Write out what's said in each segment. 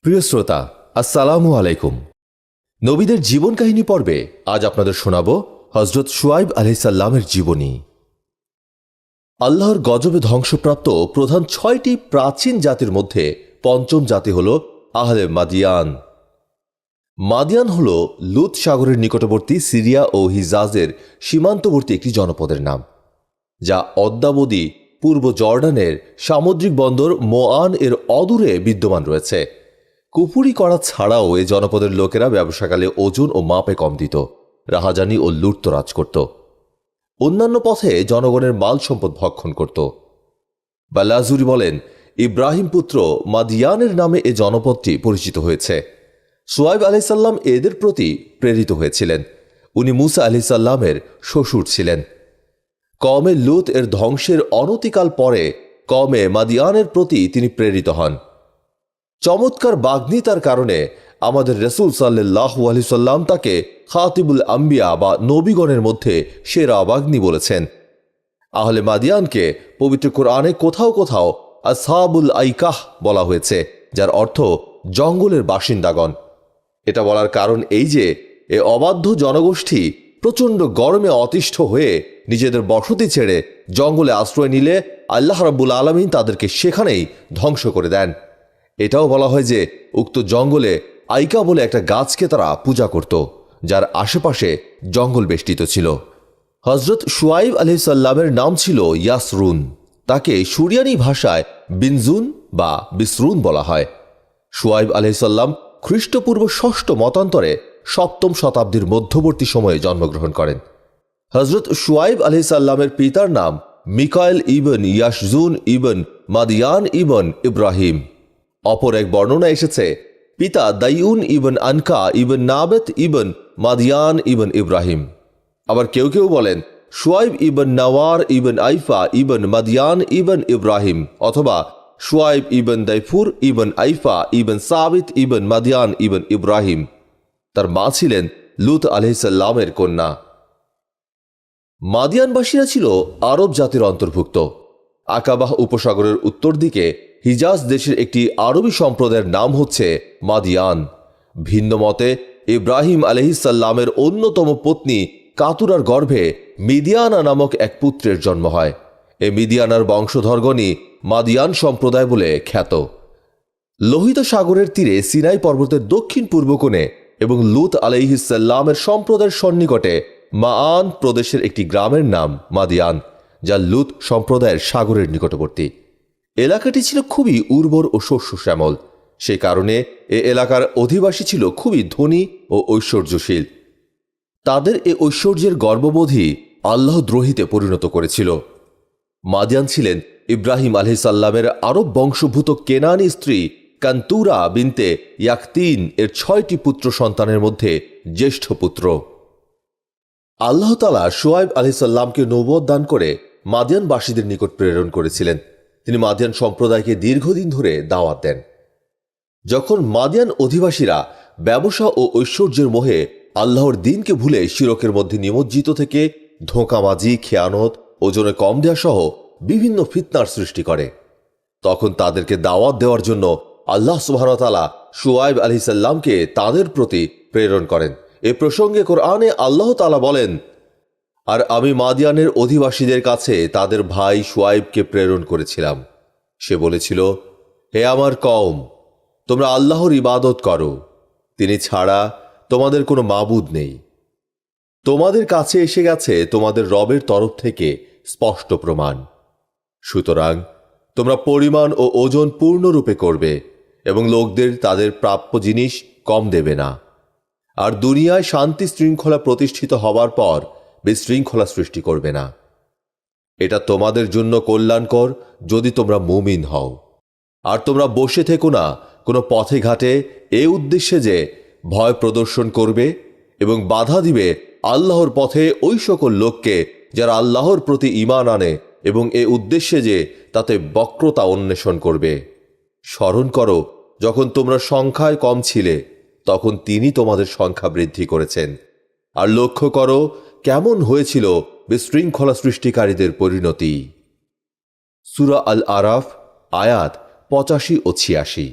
প্রিয় শ্রোতা, আসসালামু আলাইকুম। নবীদের জীবন কাহিনী পর্বে আজ আপনাদের শোনাব হজরত শুআয়ব আলাইহিসসালামের জীবনী। আল্লাহর গজবে ধ্বংসপ্রাপ্ত প্রধান ৬টি প্রাচীন জাতির মধ্যে পঞ্চম জাতি হল আহলে মাদিয়ান। মাদিয়ান হল লুত সাগরের নিকটবর্তী সিরিয়া ও হিজাজের সীমান্তবর্তী একটি জনপদের নাম, যা অদ্যাবধি পূর্ব জর্ডানের সামুদ্রিক বন্দর মোআন এর অদূরে বিদ্যমান রয়েছে। কুফুরি করা ছাড়াও এ জনপদের লোকেরা ব্যবসাকালে ওজন ও মাপে কম দিত, রাহাজানি ও লুটতরাজ করত, অন্যান্য পথে জনগণের মাল সম্পদ ভক্ষণ করত। বালাজুরি বলেন, ইব্রাহিম পুত্র মাদিয়ানের নামে এ জনপদটি পরিচিত হয়েছে। শুআয়ব আলাইহিসসালাম এদের প্রতি প্রেরিত হয়েছিলেন। উনি মুসা আলাইহিসসালামের শ্বশুর ছিলেন। কওমে লুত এর ধ্বংসের অনতিকাল পরে কওমে মাদিয়ানের প্রতি তিনি প্রেরিত হন। চমৎকার বাগ্মিতার কারণে আমাদের রাসূল সাল্লাল্লাহু আলাইহি সাল্লাম তাকে খাতিবুল আম্বিয়া বা নবীগণের মধ্যে সেরা বাগ্মী বলেছেন। আহলে মাদিয়ানকে পবিত্র কোরআনে কোথাও কোথাও আসহাবুল আইকাহ বলা হয়েছে, যার অর্থ জঙ্গলের বাসিন্দাগণ। এটা বলার কারণ এই যে এ অবাধ্য জনগোষ্ঠী প্রচণ্ড গরমে অতিষ্ঠ হয়ে নিজেদের বসতি ছেড়ে জঙ্গলে আশ্রয় নিলে আল্লাহ রাব্বুল আলামিন তাদেরকে সেখানেই ধ্বংস করে দেন। এটাও বলা হয় যে উক্ত জঙ্গলে আইকা বলে একটা গাছকে তারা পূজা করত, যার আশেপাশে জঙ্গল বেষ্টিত ছিল। হজরত শুআয়ব আলাইহিসসালামের নাম ছিল ইয়াসরুন। তাকে সুরিয়ানি ভাষায় বিনজুন বা বিসরুন বলা হয়। শুআয়ব আলাইহিসসালাম খ্রিস্টপূর্ব ৬ষ্ঠ মতান্তরে ৭ম শতাব্দীর মধ্যবর্তী সময়ে জন্মগ্রহণ করেন। হজরত শুআয়ব আলাইহিসসালামের পিতার নাম মিকায়েল ইবন ইয়াশজুন ইবন মাদিয়ান ইবন ইব্রাহিম। অপর এক বর্ণনা এসেছে পিতা দাইউন ইবন আনকা ইবন নাবেত ইবন মাদিয়ান ইবন ইব্রাহিম। আবার কেউ কেউ বলেন শুআয়ব ইবন নাওয়ার ইবন আইফা ইবন মাদিয়ান ইবন ইব্রাহিম, অথবা শুআয়ব ইবন দাইফুর ইবন আইফা ইবন সাবিত ইবন মাদিয়ান ইবন ইব্রাহিম। তার মা ছিলেন লুত আলাইহিসসালামের কন্যা। মাদিয়ানবাসীরা ছিল আরব জাতির অন্তর্ভুক্ত। আকাবাহ উপসাগরের উত্তর দিকে হিজাজ দেশের একটি আরবি সম্প্রদায়ের নাম হচ্ছে মাদিয়ান। ভিন্ন মতে ইব্রাহিম আলাইহিসসালামের অন্যতম পত্নী কাতুরার গর্ভে মিদিয়ানা নামক এক পুত্রের জন্ম হয়। এই মিদিয়ানার বংশধরগণই মাদিয়ান সম্প্রদায় বলে খ্যাত। লোহিত সাগরের তীরে সিনাই পর্বতের দক্ষিণ পূর্ব কোণে এবং লুত আলাইহিসসালামের সম্প্রদায়ের সন্নিকটে মাআন প্রদেশের একটি গ্রামের নাম মাদিয়ান, যা লুত সম্প্রদায়ের সাগরের নিকটবর্তী। এলাকাটি ছিল খুবই উর্বর ও শস্য শ্যামল। সে কারণে এ এলাকার অধিবাসী ছিল খুবই ধনী ও ঐশ্বর্যশীল। তাদের এ ঐশ্বর্যের গর্ববোধই আল্লাহদ্রোহিতে পরিণত করেছিল। মাদিয়ান ছিলেন ইব্রাহিম আলাইহিসসালামের আরব বংশভূত কেনানি স্ত্রী কান্তুরা বিনতে ইয়াকতিন এর ৬টি পুত্র সন্তানের মধ্যে জ্যেষ্ঠ পুত্র। আল্লাহ তাআলা শুআয়ব আলাইহিসসালামকে নবুয়ত দান করে মাদিয়ানবাসীদের নিকট প্রেরণ করেছিলেন। তিনি মাদিয়ান সম্প্রদায়কে দীর্ঘদিন ধরে দাওয়াত দেন। যখন মাদিয়ান অধিবাসীরা ব্যবসা ও ঐশ্বর্যের মোহে আল্লাহর দ্বীনকে ভুলে শিরকের মধ্যে নিমজ্জিত থেকে ধোঁকাবাজি, খেয়ানত, ওজনে কম দেয়া সহ বিভিন্ন ফিতনার সৃষ্টি করে, তখন তাদেরকে দাওয়াত দেওয়ার জন্য আল্লাহ সুবহানাহু ওয়া তাআলা শুআয়ব আলাইহিসসালামকে তাদের প্রতি প্রেরণ করেন। এ প্রসঙ্গে কোরআনে আল্লাহ তাআলা বলেন, আর আমি মাদিয়ানের অধিবাসীদের কাছে তাদের ভাই শুআয়বকে প্রেরণ করেছিলাম। সে বলেছিল, হে আমার কওম, তোমরা আল্লাহর ইবাদত করো, তিনি ছাড়া তোমাদের কোনো মাবুদ নেই। তোমাদের কাছে এসে গেছে তোমাদের রবের তরফ থেকে স্পষ্ট প্রমাণ। সুতরাং তোমরা পরিমাণ ও ওজন পূর্ণরূপে করবে এবং লোকদের তাদের প্রাপ্য জিনিস কম দেবে না। আর দুনিয়ায় শান্তি শৃঙ্খলা প্রতিষ্ঠিত হবার পর বিশৃঙ্খলা সৃষ্টি করবে না। এটা তোমাদের জন্য কল্যাণকর যদি তোমরা মুমিন হও। আর তোমরা বসে থেকো না কোনো পথে ঘাটে এ উদ্দেশ্যে যে ভয় প্রদর্শন করবে এবং বাধা দিবে আল্লাহর পথে ওই সকল লোককে যারা আল্লাহর প্রতি ঈমান আনে, এবং এ উদ্দেশ্যে যে তাতে বক্রতা অন্বেষণ করবে। স্মরণ করো যখন তোমরা সংখ্যায় কম ছিলে, তখন তিনি তোমাদের সংখ্যা বৃদ্ধি করেছেন। আর লক্ষ্য করো কেমন হয়েছিল বিশৃঙ্খলা সৃষ্টিকারীদের পরিণতি। সূরা আল আরাফ আয়াত ৮৫ ও ৮৬।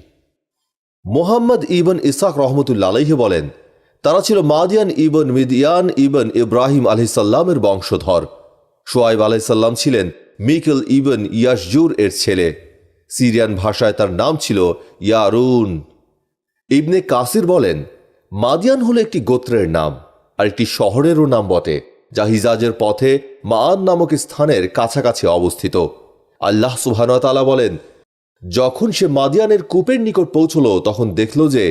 মুহাম্মদ ইবন ইসাক রহমতুল্লাহ আলাইহি বলেন, তারা ছিল মাদিয়ান ইবন মিদিয়ান ইবন ইব্রাহিম আলাইহিসসালামের বংশধর। শুআয়ব আলাইহিসসালাম ছিলেন মিকেল ইবন ইয়াশজুর এর ছেলে। সিরিয়ান ভাষায় তার নাম ছিল ইয়ারুন। ইবনে কাসির বলেন, মাদিয়ান হলো একটি গোত্রের নাম আর একটি শহরেরও নাম বটে, যা হিজাজের পথে মাআন নামক স্থানের কাছাকাছি অবস্থিত। আল্লাহ সুবহানাহু ওয়া তাআলা বলেন, যখন সে মাদিয়ানের কূপের নিকট পৌঁছল তখন দেখল যে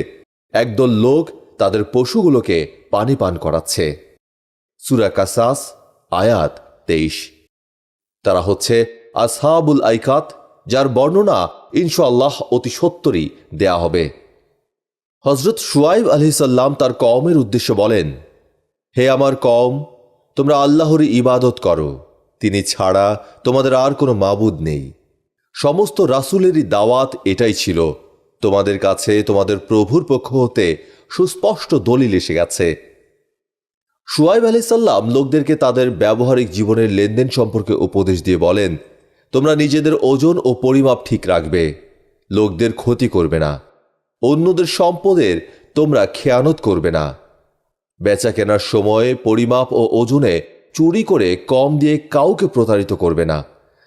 একদল লোক তাদের পশুগুলোকে পানি পান করাচ্ছে। সূরা কাসাস আয়াত 23। তারা হচ্ছে আসহাবুল আইকাত, যার বর্ণনা ইনশাআল্লাহ অতি সত্বরই দেয়া হবে। হযরত শুআয়ব আলাইহিসসালাম তার কওমের উদ্দেশ্যে বলেন, হে আমার কওম, তোমরা আল্লাহর ইবাদত করো, তিনি ছাড়া তোমাদের আর কোনো মাবুদ নেই। সমস্ত রাসূলেরই দাওয়াত এটাই ছিল। তোমাদের কাছে তোমাদের প্রভুর পক্ষ হতে সুস্পষ্ট দলিল এসে গেছে। শুআয়ব আলাইহিসসালাম লোকদেরকে তাদের ব্যবহারিক জীবনের লেনদেন সম্পর্কে উপদেশ দিয়ে বলেন, তোমরা নিজেদের ওজন ও পরিমাপ ঠিক রাখবে, লোকদের ক্ষতি করবে না, অন্যদের সম্পদের তোমরা খেয়ানত করবে না, বেচা কেনার সময় পরিমাপ ও ওজনে চুরি করে কম দিয়ে কাউকে প্রতারিত করবে না।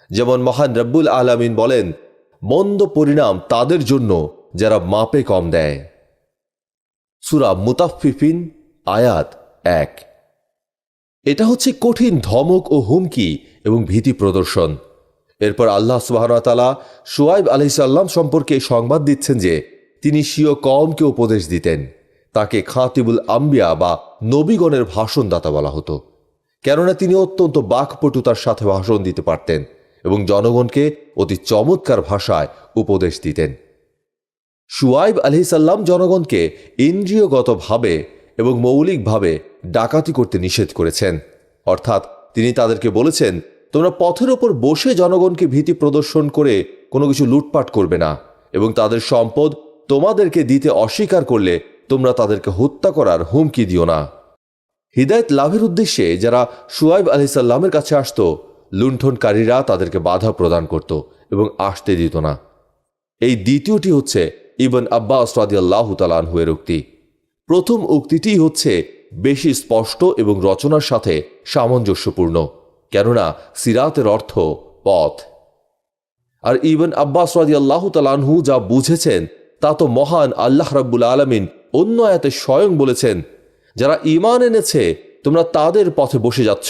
যেমন মহান রব্বুল আলামিন বলেন, মন্দ পরিণাম তাদের জন্য যারা মাপে কম দেয়। সূরা মুতাফফিফিন আয়াত 1। এটা হচ্ছে কঠিন ধমক ও হুমকি এবং ভীতি প্রদর্শন। এরপর আল্লাহ সুবহানাহু ওয়া তাআলা শুআয়ব আলাইহিসসালাম সম্পর্কে সংবাদ দিচ্ছেন যে তিনি স্বীয় কওমকে উপদেশ দিতেন। তাকে খাতিবুল আম্বিয়া বা নবীগণের ভাষণদাতা বলা হতো, কেননা তিনি অত্যন্ত বাকপটুতার সাথে ভাষণ দিতে পারতেন এবং জনগণকে অতি চমৎকার ভাষায় উপদেশ দিতেন। শুআয়ব আলাইহিসসালাম জনগণকে ইন্দ্রিয়গতভাবে এবং মৌলিকভাবে ডাকাতি করতে নিষেধ করেছেন। অর্থাৎ তিনি তাদেরকে বলেছেন, তোমরা পথের ওপর বসে জনগণকে ভীতি প্রদর্শন করে কোনো কিছু লুটপাট করবে না, এবং তাদের সম্পদ তোমাদেরকে দিতে অস্বীকার করলে তোমরা তাদেরকে হত্যা করার হুমকি দিও না। হিদায়াত লাভের উদ্দেশ্যে যারা শুআয়ব আলাইহিসসালামের কাছে আসত, লুণ্ঠনকারীরা তাদেরকে বাধা প্রদান করত এবং আসতে দিত না। এই দ্বিতীয়টি হচ্ছে ইবন আব্বাস রাদিয়াল্লাহু তাআলা আনহু এর উক্তি। প্রথম উক্তিটি হচ্ছে বেশি স্পষ্ট এবং রচনার সাথে সামঞ্জস্যপূর্ণ, কেননা সিরাতের অর্থ পথ। আর ইবন আব্বাস রাদিয়াল্লাহু তাআলা আনহু যা বুঝেছেন তা তো মহান আল্লাহ রাব্বুল আলামিন অন্য আয়াতে স্বয়ং বলেছেন, যারা ঈমান এনেছে তোমরা তাদের পথে বসে যাচ্ছ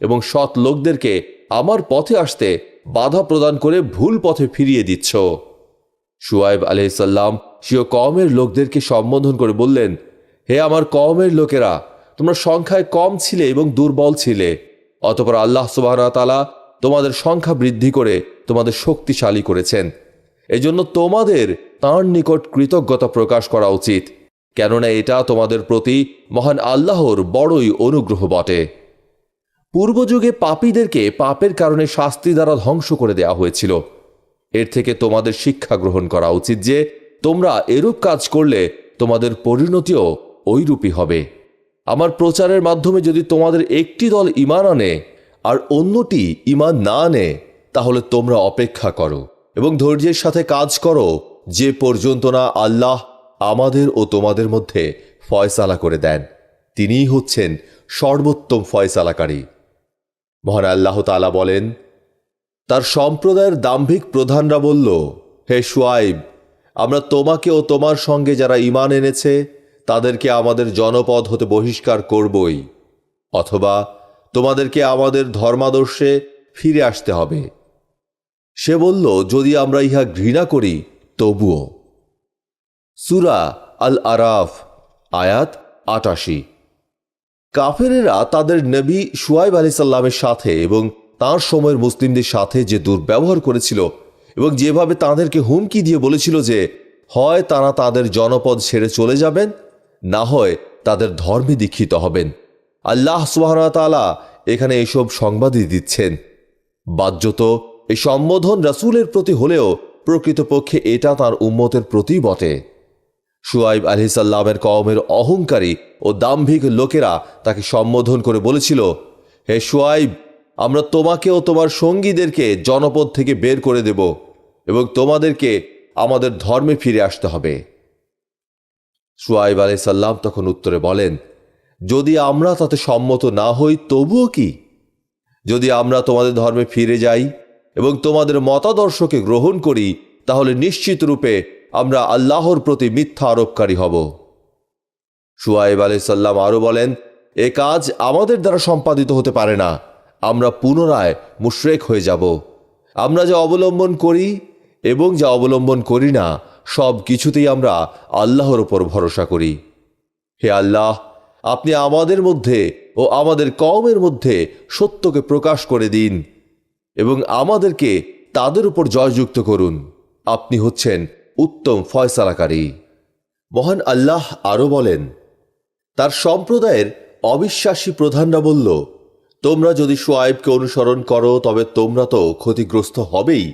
এবং সৎ লোকদেরকে আমার পথে আসতে বাধা প্রদান করে ভুল পথে ফিরিয়ে দিচ্ছ। শুআয়ব আলাইহিসসালাম স্বীয় কওমের লোকদেরকে সম্বোধন করে বললেন, হে আমার কওমের লোকেরা, তোমরা সংখ্যায় কম ছিলে এবং দুর্বল ছিলে, অতঃপর আল্লাহ সুবহানাহু ওয়া তাআলা তোমাদের সংখ্যা বৃদ্ধি করে তোমাদের শক্তিশালী করেছেন। এজন্য তোমাদের তাঁর নিকট কৃতজ্ঞতা প্রকাশ করা উচিত, কেননা এটা তোমাদের প্রতি মহান আল্লাহর বড়ই অনুগ্রহ বটে। পূর্বযুগে পাপীদেরকে পাপের কারণে শাস্তি দ্বারা ধ্বংস করে দেওয়া হয়েছিল। এর থেকে তোমাদের শিক্ষা গ্রহণ করা উচিত যে তোমরা এরূপ কাজ করলে তোমাদের পরিণতিও ওইরূপই হবে। আমার প্রচারের মাধ্যমে যদি তোমাদের একটি দল ঈমান আনে আর অন্যটি ঈমান না আনে, তাহলে তোমরা অপেক্ষা করো এবং ধৈর্যের সাথে কাজ করো, যে পর্যন্ত না আল্লাহ আমাদের ও তোমাদের মধ্যে ফয়সালা করে দেন। তিনিই হচ্ছেন সর্বোত্তম ফয়সালাকারী। মহান আল্লাহ তাআলা বলেন, তার সম্প্রদায়ের দাম্ভিক প্রধানরা বলল, হে শুআয়ব, আমরা তোমাকে ও তোমার সঙ্গে যারা ঈমান এনেছে তাদেরকে আমাদের জনপদ হতে বহিষ্কার করবই, অথবা তোমাদেরকে আমাদের ধর্মাদর্শে ফিরে আসতে হবে। সে বলল, যদি আমরা ইহা ঘৃণা করি তবুও। সূরা আল আরাফ আয়াত ৮৮। কাফেরেরা তাদের নবী শুআয়ব আলাইহিসসালামের সাথে এবং তাঁর সময়ের মুসলিমদের সাথে যে দুর্ব্যবহার করেছিল এবং যেভাবে তাদেরকে হুমকি দিয়ে বলেছিল যে হয় তারা তাদের জনপদ ছেড়ে চলে যাবেন, না হয় তাদের ধর্মে দীক্ষিত হবেন, আল্লাহ সুবহানাহু ওয়া তাআলা এখানে এসব সংবাদই দিচ্ছেন। বাহ্যত এই সম্বোধন রাসূলের প্রতি হলেও প্রকৃতপক্ষে এটা তার উম্মতের প্রতি বটে। শুআয়ব আলাইহিসসালামের কওমের অহংকারী ও দাম্ভিক লোকেরা তাকে সম্বোধন করে বলেছিল, হে শুআয়ব, আমরা তোমাকে ও তোমার সঙ্গীদেরকে জনপদ থেকে বের করে দেব এবং তোমাদেরকে আমাদের ধর্মে ফিরে আসতে হবে। শুআয়ব আলাইহিস সালাম তখন উত্তরে বলেন, যদি আমরা তাতে সম্মত না হই তবুও কি? যদি আমরা তোমাদের ধর্মে ফিরে যাই এবং তোমাদের মতাদর্শকে গ্রহণ করি, তাহলে নিশ্চিত রূপে আমরা আল্লাহর প্রতি মিথ্যা আরোপকারী হব। শুআয়ব আলাইহিস সালাম আরও বলেন, এ কাজ আমাদের দ্বারা সম্পাদিত হতে পারে না। আমরা পুনরায় মুশরিক হয়ে যাব। আমরা যা অবলম্বন করি এবং যা অবলম্বন করি না, সব কিছুতেই আমরা আল্লাহর উপর ভরসা করি। হে আল্লাহ, আপনি আমাদের মধ্যে ও আমাদের কওমের মধ্যে সত্যকে প্রকাশ করে দিন এবং আমাদেরকে তাদের উপর জয়যুক্ত করুন। আপনি হচ্ছেন উত্তম ফয়সালাকারী। মহান আল্লাহ আরও বলেন, তার সম্প্রদায়ের অবিশ্বাসী প্রধানরা বলল, তোমরা যদি শুআয়বকে অনুসরণ করো তবে তোমরা তো ক্ষতিগ্রস্ত হবেই।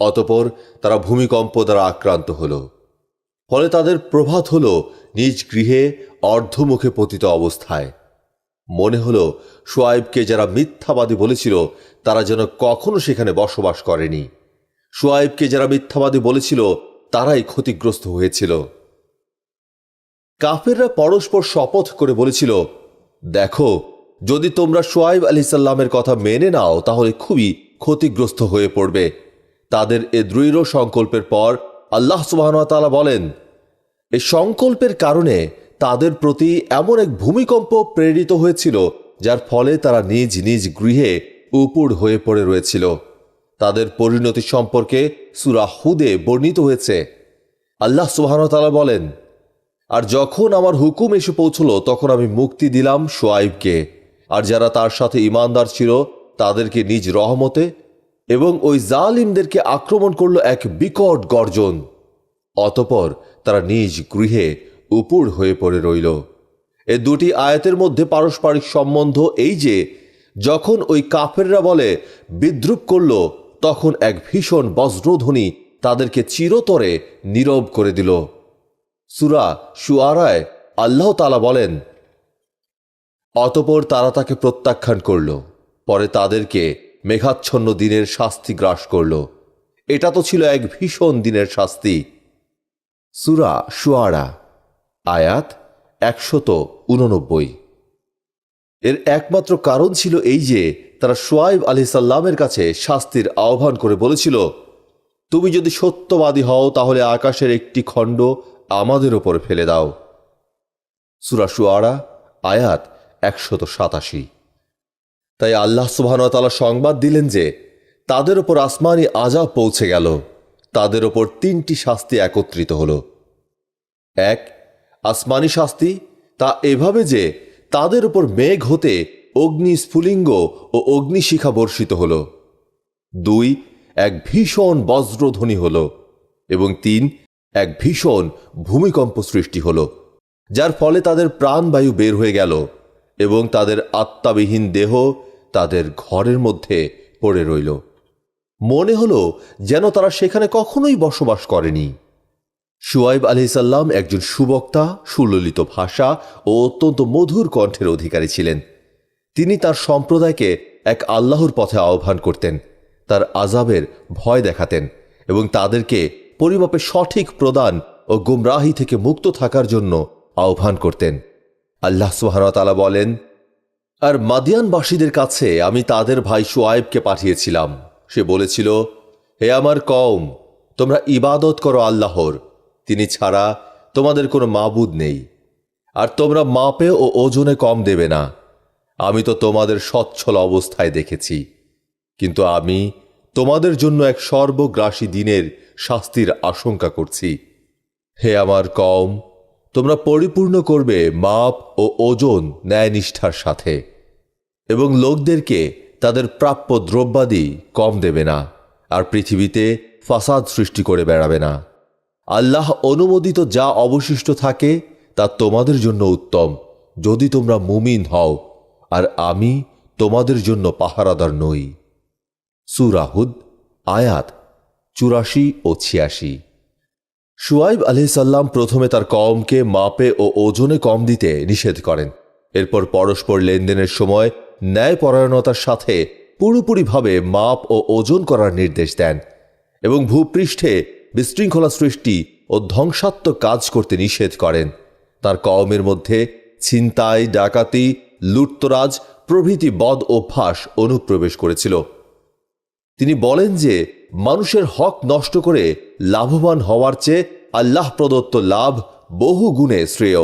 অতঃপর তারা ভূমিকম্প দ্বারা আক্রান্ত হল। ফলে তাদের প্রভাত হল নিজ গৃহে অর্ধমুখে পতিত অবস্থায়। মনে হল শুআয়বকে যারা মিথ্যাবাদী বলেছিল তারা যেন কখনো সেখানে বসবাস করেনি। শুআয়বকে যারা মিথ্যাবাদী বলেছিল তারাই ক্ষতিগ্রস্ত হয়েছিল। কাফেররা পরস্পর শপথ করে বলেছিল, দেখো, যদি তোমরা শুআয়ব আলাইহিস সালামের কথা মেনে নাও তাহলে খুবই ক্ষতিগ্রস্ত হয়ে পড়বে। তাদের এ দৃঢ় সংকল্পের পর আল্লাহ সুবহানাহু ওয়া তাআলা বলেন, এই সংকল্পের কারণে তাদের প্রতি এমন এক ভূমিকম্প প্রেরিত হয়েছিল যার ফলে তারা নিজ নিজ গৃহে উপুড় হয়ে পড়ে রয়েছিল। তাদের পরিণতি সম্পর্কে সূরা হুদে বর্ণিত হয়েছে। আল্লাহ সুবহানাহু ওয়া তাআলা বলেন, আর যখন আমার হুকুম এসে পৌঁছল তখন আমি মুক্তি দিলাম শুআয়বকে আর যারা তার সাথে ঈমানদার ছিল তাদেরকে নিজ রহমতে, এবং ওই জালিমদেরকে আক্রমণ করল এক বিকট গর্জন। অতঃপর তারা নিজ গৃহে উপুড় হয়ে পড়ে রইল। এ দুটি আয়াতের মধ্যে পারস্পরিক সম্বন্ধ এই যে, যখন ওই কাফেররা বলে বিদ্রূপ করল, তখন এক ভীষণ বজ্রধ্বনি তাদেরকে চিরতরে নীরব করে দিল। সূরা শুআরায় আল্লাহ তাআলা বলেন, অতঃপর তারা তাকে প্রত্যাখ্যান করল। পরে তাদেরকে মেঘাচ্ছন্ন দিনের শাস্তি গ্রাস করল। এটা তো ছিল এক ভীষণ দিনের শাস্তি। সূরা শুআরা আয়াত 189। এর একমাত্র কারণ ছিল এই যে, তারা শুআয়ব আলাইহিস সালামের কাছে শাস্তির আহ্বান করে বলেছিল, তুমি যদি সত্যবাদী হও তাহলে আকাশের একটি খণ্ড আমাদের ওপর ফেলে দাও। সূরা শুআরা আয়াত 187। তাই আল্লাহ সুবহানাহু ওয়া তাআলা সংবাদ দিলেন যে তাদের ওপর আসমানি আযাব পৌঁছে গেল। তাদের ওপর তিনটি শাস্তি একত্রিত হল। এক, আসমানি শাস্তি, তা এভাবে যে তাদের উপর মেঘ হতে অগ্নি স্ফুলিঙ্গ ও অগ্নিশিখা বর্ষিত হল। দুই, এক ভীষণ বজ্রধ্বনি হল। এবং তিন, এক ভীষণ ভূমিকম্প সৃষ্টি হল, যার ফলে তাদের প্রাণবায়ু বের হয়ে গেল এবং তাদের আত্মাবিহীন দেহ তাদের ঘরের মধ্যে পড়ে রইল। মনে হলো যেন তারা সেখানে কখনোই বসবাস করেনি। শুআয়ব আলাইহিস সালাম একজন সুবক্তা, সুললিত ভাষা ও অত্যন্ত মধুর কণ্ঠের অধিকারী ছিলেন। তিনি তার সম্প্রদায়কে এক আল্লাহর পথে আহ্বান করতেন, তার আযাবের ভয় দেখাতেন এবং তাদেরকে পরিমাপে সঠিক প্রদান ও গুমরাহি থেকে মুক্ত থাকার জন্য আহ্বান করতেন। আল্লাহ সুবহানাহু ওয়া তাআলা বলেন, আর মাদিয়ানবাসীদের কাছে আমি তাদের ভাই শুআয়বকে পাঠিয়েছিলাম। সে বলেছিল, হে আমার কওম, তোমরা ইবাদত করো আল্লাহর, তিনি ছাড়া তোমাদের কোনো মাবুদ নেই, আর তোমরা মাপে ও ওজনে কম দেবে না। আমি তো তোমাদের সচ্ছল অবস্থায় দেখেছি, কিন্তু আমি তোমাদের জন্য এক সর্বগ্রাসী দিনের শাস্তির আশঙ্কা করছি। হে আমার কওম, তোমরা পরিপূর্ণ করবে মাপ ও ওজন ন্যায়নিষ্ঠার সাথে, এবং লোকদেরকে তাদের প্রাপ্য দ্রব্যাদি কম দেবে না, আর পৃথিবীতে ফাসাদ সৃষ্টি করে বেড়াবে না। আল্লাহ অনুমোদিত যা অবশিষ্ট থাকে তা তোমাদের জন্য উত্তম, যদি তোমরা মুমিন হও, আর আমি তোমাদের জন্য পাহারাদার নই। সূরা হুদ আয়াত 84 ও 86। শুআয়ব আলাইহিস সালাম প্রথমে তার কওমকে মাপে ও ওজনে কম দিতে নিষেধ করেন। এরপর পরস্পর লেনদেনের সময় ন্যায়পরায়ণতার সাথে পুরোপুরিভাবে মাপ ও ওজন করার নির্দেশ দেন এবং ভূপৃষ্ঠে বিশৃঙ্খলা সৃষ্টি ও ধ্বংসাত্মক কাজ করতে নিষেধ করেন। তার কওমের মধ্যে ছিনতাই, ডাকাতি, লুটতরাজ প্রভৃতি বদ অভ্যাস অনুপ্রবেশ করেছিল। তিনি বলেন যে মানুষের হক নষ্ট করে লাভবান হওয়ার চেয়ে আল্লাহ প্রদত্ত লাভ বহু গুণে শ্রেয়।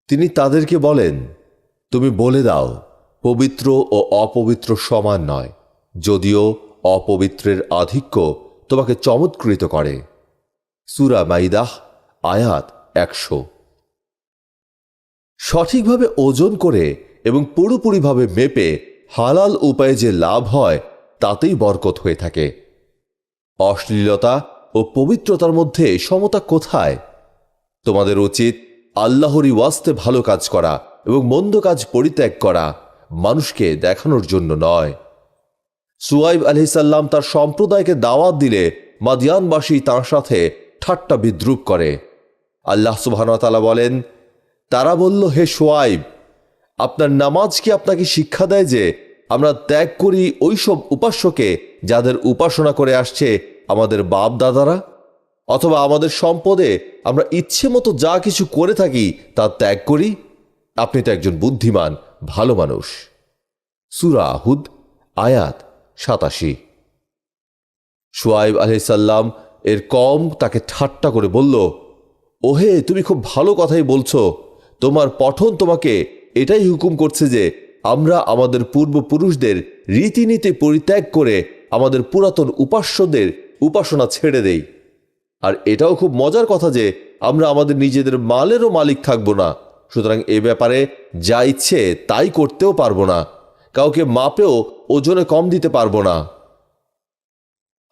তিনি তাদেরকে বলেন, তুমি বলে দাও, পবিত্র ও অপবিত্র সমান নয়, যদিও অপবিত্রের আধিক্য তোমাকে চমৎকৃত করে। সূরা মাইদাহ আয়াত 100। সঠিকভাবে ওজন করে এবং পুরোপুরিভাবে মেপে হালাল উপায়ে যে লাভ হয় তাতেই বরকত হয়ে থাকে। অশ্লীলতা ও পবিত্রতার মধ্যে সমতা কোথায়? তোমাদের উচিত আল্লাহরই ওয়াস্তে ভালো কাজ করা এবং মন্দ কাজ পরিত্যাগ করা, মানুষকে দেখানোর জন্য নয়। শুআয়ব আলাইহিস সালাম তার সম্প্রদায়কে দাওয়াত দিলে মাদিয়ানবাসী তার সাথে ঠাট্টা বিদ্রুপ করে। আল্লাহ সুবহানাহু ওয়া তাআলা বলেন, তারা বলল, হে শুআয়ব, আপনার নামাজ কি আপনাকে শিক্ষা দেয় যে আমরা ত্যাগ করি ওইসব উপাস্যকে যাদের উপাসনা করে আসছে আমাদের বাপ দাদারা? অথবা আমাদের সম্পদে আমরা ইচ্ছে মতো যা কিছু করে থাকি তা ত্যাগ করি? আপনি তো একজন বুদ্ধিমান ভালো মানুষ। সূরা হুদ আয়াত 87। শুআয়ব আলাইহিস সালাম এর কওম তাকে ঠাট্টা করে বলল, ওহে, তুমি খুব ভালো কথাই বলছো। তোমার পঠন তোমাকে এটাই হুকুম করছে যে আমরা আমাদের পূর্বপুরুষদের রীতিনীতি পরিত্যাগ করে আমাদের পুরাতন উপাস্যদের উপাসনা ছেড়ে দেই। আর এটাও খুব মজার কথা যে আমরা আমাদের নিজেদের মালেরও মালিক থাকব না, সুতরাং এ ব্যাপারে যা ইচ্ছে তাই করতেও পারবো না, কাউকে মাপেও ওজনে কম দিতে পারবো না।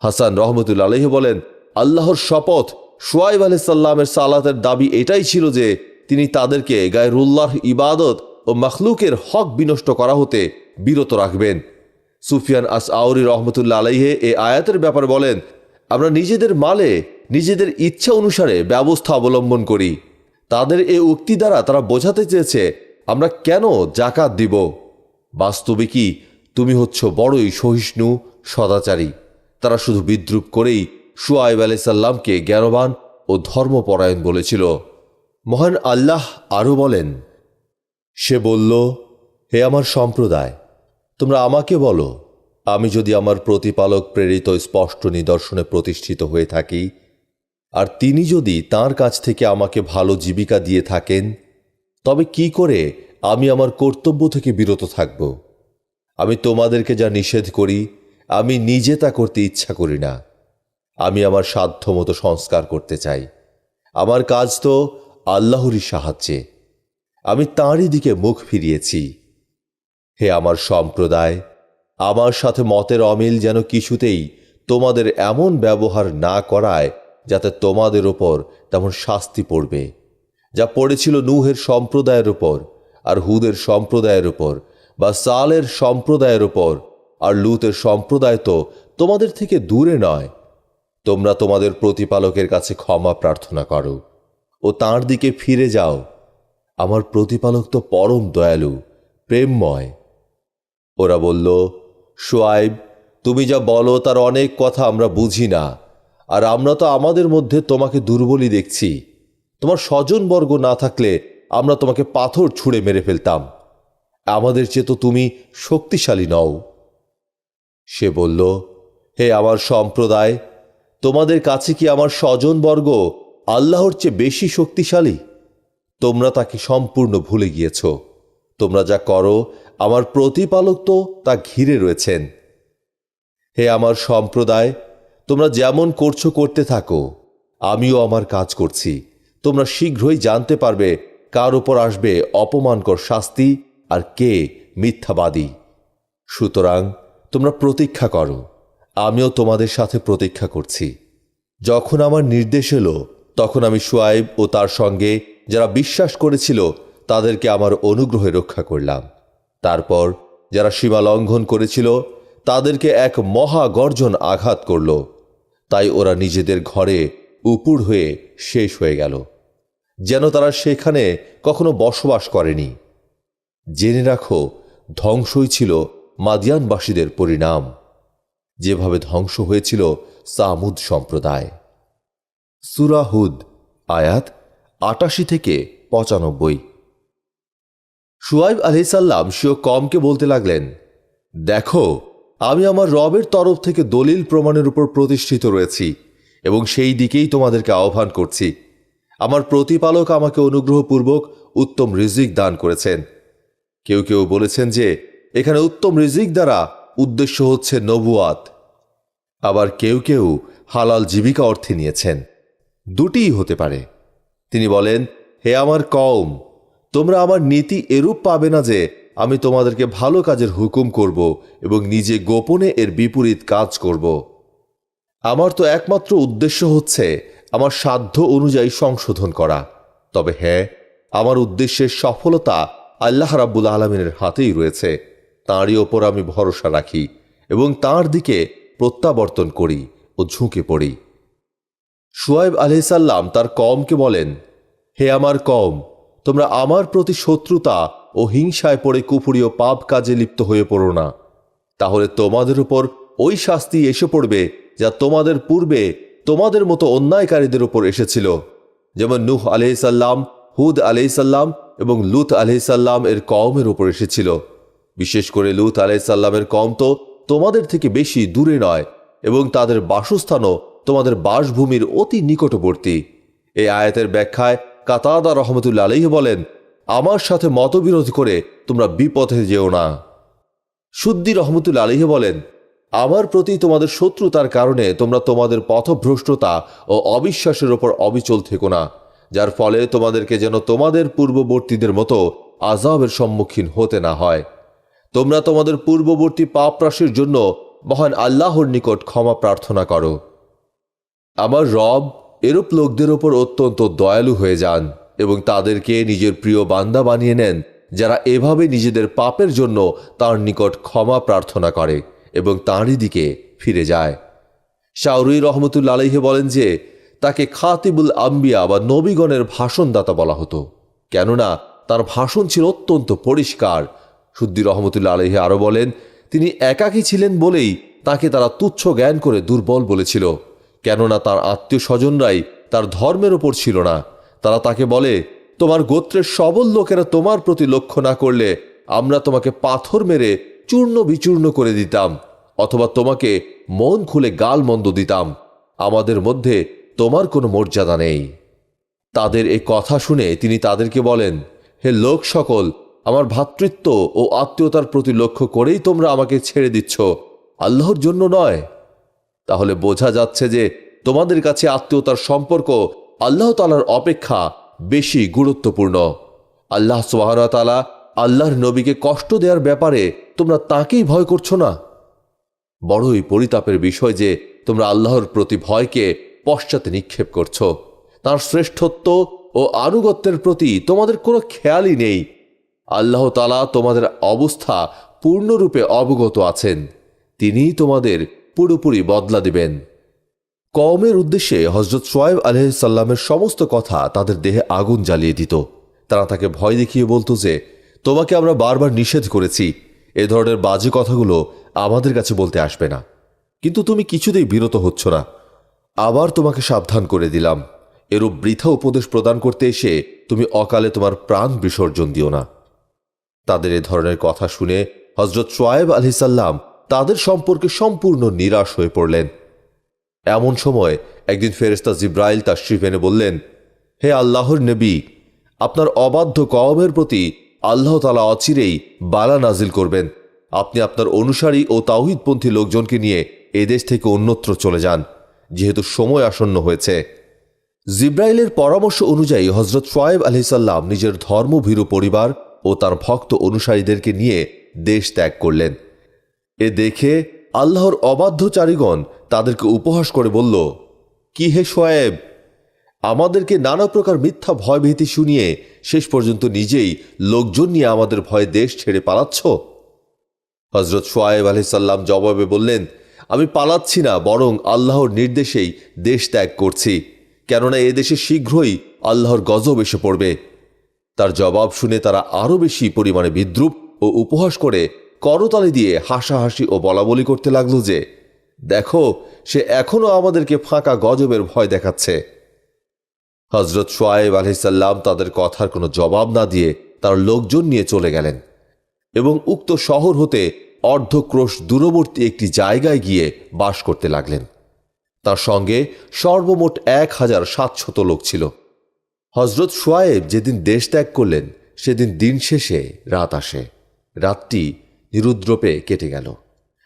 হাসান রহমতুল্লাহ আলাইহি বলেন, আল্লাহর শপথ, শুআয়ব আলাইহিস সালামের সালাতের দাবি এটাই ছিল যে তিনি তাদেরকে গায়রুল্লাহর ইবাদত ও মখলুকের হক বিনষ্ট করা হতে বিরত রাখবেন। সুফিয়ান আস-সাউরি রহমতুল্লাহ আলাইহি এই আয়াতের ব্যাপারে বলেন, আমরা নিজেদের মালে নিজেদের ইচ্ছা অনুসারে ব্যবস্থা অবলম্বন করি। তাদের এ উক্তি দ্বারা তারা বোঝাতে চেয়েছে আমরা কেন জাকাত দিব। বাস্তবে কি তুমি হচ্ছ বড়ই সহিষ্ণু সদাচারী। তারা শুধু বিদ্রুপ করেই শুআয়ব আলাইহিস সালামকে জ্ঞানবান ও ধর্মপরায়ণ বলেছিল। মহান আল্লাহ আরও বলেন, সে বলল, হে আমার সম্প্রদায়, তোমরা আমাকে বলো, আমি যদি আমার প্রতিপালক প্রেরিত স্পষ্ট নিদর্শনে প্রতিষ্ঠিত হয়ে থাকি, আর তিনি যদি তাঁর কাছ থেকে আমাকে ভালো জীবিকা দিয়ে থাকেন, তবে কি করে আমি আমার কর্তব্য থেকে বিরত থাকব? আমি তোমাদেরকে যা নিষেধ করি আমি নিজে তা করতে ইচ্ছা করি না। আমি আমার সাধ্যমতো সংস্কার করতে চাই। আমার কাজ তো আল্লাহরই সাহায্যে। আমি তাঁরই দিকে মুখ ফিরিয়েছি। হে আমার সম্প্রদায়, আমার সাথে মতের অমিল যেন কিছুতেই তোমাদের এমন ব্যবহার না করায় যাতে তোমাদের ওপর তেমন শাস্তি পড়বে, যা পড়েছিল নূহের সম্প্রদায়ের ওপর, আর হুদের সম্প্রদায়ের ওপর, বা সালের সম্প্রদায়ের ওপর, আর লুতের সম্প্রদায় তো তোমাদের থেকে দূরে নয়। তোমরা তোমাদের প্রতিপালকের কাছে ক্ষমা প্রার্থনা করো ও তাঁর দিকে ফিরে যাও। আমার প্রতিপালক তো পরম দয়ালু, প্রেমময়। ওরা বলল, শুআয়ব, তুমি যা বলো তার অনেক কথা আমরা বুঝি না, আর আমরা তো আমাদের মধ্যে তোমাকে দুর্বলই দেখছি। তোমার স্বজনবর্গ না থাকলে আমরা তোমাকে পাথর ছুঁড়ে মেরে ফেলতাম। আমাদের চেয়ে তো তুমি শক্তিশালী নও। সে বলল, হে আমার সম্প্রদায়, তোমাদের কাছে কি আমার স্বজনবর্গ আল্লাহর চেয়ে বেশি শক্তিশালী? তোমরা তাকে সম্পূর্ণ ভুলে গিয়েছ। তোমরা যা করো আমার প্রতিপালক তো তা ঘিরে রয়েছেন। হে আমার সম্প্রদায়, তোমরা যেমন করছো করতে থাকো, আমিও আমার কাজ করছি। তোমরা শীঘ্রই জানতে পারবে কার উপর আসবে অপমানকর শাস্তি আর কে মিথ্যাবাদী। সুতরাং তোমরা প্রতীক্ষা করো, আমিও তোমাদের সাথে প্রতীক্ষা করছি। যখন আমার নির্দেশ এলো, তখন আমি শুআয়ব ও তার সঙ্গে যারা বিশ্বাস করেছিল তাদেরকে আমার অনুগ্রহে রক্ষা করলাম। তারপর যারা সীমা লঙ্ঘন করেছিল তাদেরকে এক মহা গর্জন আঘাত করল। তাই ওরা নিজেদের ঘরে উপুড় হয়ে শেষ হয়ে গেল, যেন তারা সেখানে কখনো বসবাস করেনি। জেনে রাখো, ধ্বংসই ছিল মাদিয়ানবাসীদের পরিণাম, যেভাবে ধ্বংস হয়েছিল সামুদ সম্প্রদায়। সূরা হুদ আয়াত ৮৮ থেকে ৯৫। শুয়াইব আলাইহিসসালাম স্বীয় কওমকে বলতে লাগলেন, দেখো, আমি আমার রবের তরফ থেকে দলিল প্রমাণের উপর প্রতিষ্ঠিত রয়েছি এবং সেই দিকেই তোমাদেরকে আহ্বান করছি। আমার প্রতিপালক আমাকে অনুগ্রহপূর্বক উত্তম রিজিক দান করেছেন। কেউ কেউ বলেছেন যে এখানে উত্তম রিজিক দ্বারা উদ্দেশ্য হচ্ছে নবুয়াত, আবার কেউ কেউ হালাল জীবিকা অর্থে নিয়েছেন। দুটিই হতে পারে। তিনি বলেন, হে আমার কওম, তোমরা আমার নীতি এরূপ পাবে না যে আমি তোমাদেরকে ভালো কাজের হুকুম করব এবং নিজে গোপনে এর বিপরীত কাজ করব। আমার তো একমাত্র উদ্দেশ্য হচ্ছে আমার সাধ্য অনুযায়ী সংশোধন করা। তবে হ্যাঁ, আমার উদ্দেশ্যের সফলতা আল্লাহ রাব্বুল আলামিনের হাতেই রয়েছে। তাঁরই ওপর আমি ভরসা রাখি এবং তাঁর দিকে প্রত্যাবর্তন করি ও ঝুঁকে পড়ি। শুয়াইব আলাইহিসসালাম তার কওমকে বলেন, হে আমার কওম, তোমরা আমার প্রতি শত্রুতা ও হিংসায় পড়ে কুফরি ও পাপ কাজে লিপ্ত হয়ে পড়ো না। তাহলে তোমাদের উপর ওই শাস্তি এসে পড়বে যা তোমাদের পূর্বে তোমাদের মতো অন্যায়কারীদের উপর এসেছিল, যেমন নূহ আলাইহিসসালাম, হুদ আলাইহিসসালাম এবং লূত আলাইহিসসালাম এর কওমের উপর এসেছিল। বিশেষ করে লূত আলাইহিসসালামের কওম তো তোমাদের থেকে বেশি দূরে নয় এবং তাদের বাসস্থানও তোমাদের বাসভূমির অতি নিকটবর্তী। এই আয়াতের ব্যাখ্যায় কাতাদা রহমতুল্লাহ আলাইহি বলেন, আমার সাথে মতবিরোধ করে তোমরা বিপথে যেও না। সুদ্দি রহমতুল্লাহ আলাইহি বলেন, আমার প্রতি তোমাদের শত্রুতার কারণে তোমরা তোমাদের পথভ্রষ্টতা ও অবিশ্বাসের ওপর অবিচল থেকো না, যার ফলে তোমাদেরকে যেন তোমাদের পূর্ববর্তীদের মতো আযাবের সম্মুখীন হতে না হয়। তোমরা তোমাদের পূর্ববর্তী পাপরাশির জন্য মহান আল্লাহর নিকট ক্ষমা প্রার্থনা করো। আমার রব এরূপ লোকদের ওপর অত্যন্ত দয়ালু হয়ে যান এবং তাদেরকে নিজের প্রিয় বান্দা বানিয়ে নেন, যারা এভাবে নিজেদের পাপের জন্য তার নিকট ক্ষমা প্রার্থনা করে এবং তাঁরই দিকে ফিরে যায়। শাওরি রহমতুল্লাহ আলাইহি বলেন যে তাকে খাতিবুল আম্বিয়া বা নবীগণের ভাষণদাতা বলা হতো, কেননা তার ভাষণ ছিল অত্যন্ত পরিষ্কার। সুদ্দি রহমতুল্লাহ আলাইহি আরও বলেন, তিনি একাকী ছিলেন বলেই তাকে তারা তুচ্ছ জ্ঞান করে দুর্বল বলেছিল, কেননা তার আত্মীয় স্বজনরাই তার ধর্মের ওপর ছিল না। তারা তাকে বলে, তোমার গোত্রের সবল লোকেরা তোমার প্রতি লক্ষ্য না করলে আমরা তোমাকে পাথর মেরে চূর্ণ বিচূর্ণ করে দিতাম, অথবা তোমাকে মন খুলে গাল মন্দ দিতাম। আমাদের মধ্যে তোমার কোনো মর্যাদা নেই। তাদের এই কথা শুনে তিনি তাদেরকে বলেন, হে লোক সকল, আমার ভ্রাতৃত্ব ও আত্মীয়তার প্রতি লক্ষ্য করেই তোমরা আমাকে ছেড়ে দিচ্ছ, আল্লাহর জন্য নয়। তাহলে বোঝা যাচ্ছে যে তোমাদের কাছে আত্মীয়তার সম্পর্ক আল্লাহ তাআলার অপেক্ষা বেশি গুরুত্বপূর্ণ। আল্লাহ সুবহানাহু ওয়া তাআলা আল্লাহর নবীকে কষ্ট দেওয়ার ব্যাপারে তোমরা তাকেই ভয় করছো না। বড়ই পরিতাপের বিষয় যে তোমরা আল্লাহর প্রতি ভয়কে পশ্চাতে নিক্ষেপ করছো। তার শ্রেষ্ঠত্ব ও আনুগত্যের প্রতি তোমাদের কোনো খেয়ালই নেই। আল্লাহ তাআলা তোমাদের অবস্থা পূর্ণরূপে অবগত আছেন। তিনিই তোমাদের পুরোপুরি বদলা দিবেন। কওমের উদ্দেশ্যে হযরত শুআয়ব আলাইহিসসালামের সমস্ত কথা তাদের দেহে আগুন জ্বালিয়ে দিত। তারা তাকে ভয় দেখিয়ে বলতো যে তোমাকে আমরা বারবার নিষেধ করেছি, এ ধরনের বাজে কথাগুলো আমাদের কাছে বলতে আসবে না, কিন্তু তুমি কিছুতেই বিরত হচ্ছ না। আবার তোমাকে সাবধান করে দিলাম, এরূপ বৃথা উপদেশ প্রদান করতে এসে তুমি অকালে তোমার প্রাণ বিসর্জন দিও না। তাদের এ ধরনের কথা শুনে হযরত শুআয়ব আলাইহিসসালাম তাদের সম্পর্কে সম্পূর্ণ নিরাশ হয়ে পড়লেন। এমন সময় একদিন ফেরেশতা জিব্রাইল তাশরিফ এনে বললেন, হে আল্লাহর নবী, আপনার অবাধ্য কওমের প্রতি আল্লাহ তাআলা অচিরেই বালা নাজিল করবেন। আপনি আপনার অনুসারী ও তাওহীদপন্থী লোকজনকে নিয়ে এ দেশ থেকে অন্যত্র চলে যান, যেহেতু সময় আসন্ন হয়েছে। জিব্রাইলের পরামর্শ অনুযায়ী হযরত শুআয়ব আলাইহিসসালাম নিজের ধর্মভীরু পরিবার ও তার ভক্ত অনুসারীদেরকে নিয়ে দেশ ত্যাগ করলেন। এ দেখে আল্লাহর অবাধ্যচারীগণ তাদেরকে উপহাস করে বলল, কি হে শুআয়ব, আমাদেরকে নানা প্রকার মিথ্যা ভয়ভীতি শুনিয়ে শেষ পর্যন্ত নিজেই লোকজন নিয়ে আমাদের ভয়ে দেশ ছেড়ে পালাচ্ছ। হযরত শুআয়ব আলাইহিসসালাম জবাবে বললেন, আমি পালাচ্ছি না, বরং আল্লাহর নির্দেশেই দেশ ত্যাগ করছি, কেননা এ দেশে শীঘ্রই আল্লাহর গজব এসে পড়বে। তার জবাব শুনে তারা আরও বেশি পরিমাণে বিদ্রূপ ও উপহাস করে করতালি দিয়ে হাসাহাসি ও বলাবলি করতে লাগলো যে দেখো, সে এখনও আমাদেরকে ফাঁকা গজবের ভয় দেখাচ্ছে। হজরত শোয়েব আলাইহিসসালাম তাদের কথার কোনো জবাব না দিয়ে তার লোকজন নিয়ে চলে গেলেন এবং উক্ত শহর হতে অর্ধক্রোশ দূরবর্তী একটি জায়গায় গিয়ে বাস করতে লাগলেন। তার সঙ্গে সর্বমোট 1700 লোক ছিল। হজরত শোয়েব যেদিন দেশ ত্যাগ করলেন সেদিন দিন শেষে রাত আসে। রাতটি নিরুদ্রপে কেটে গেল।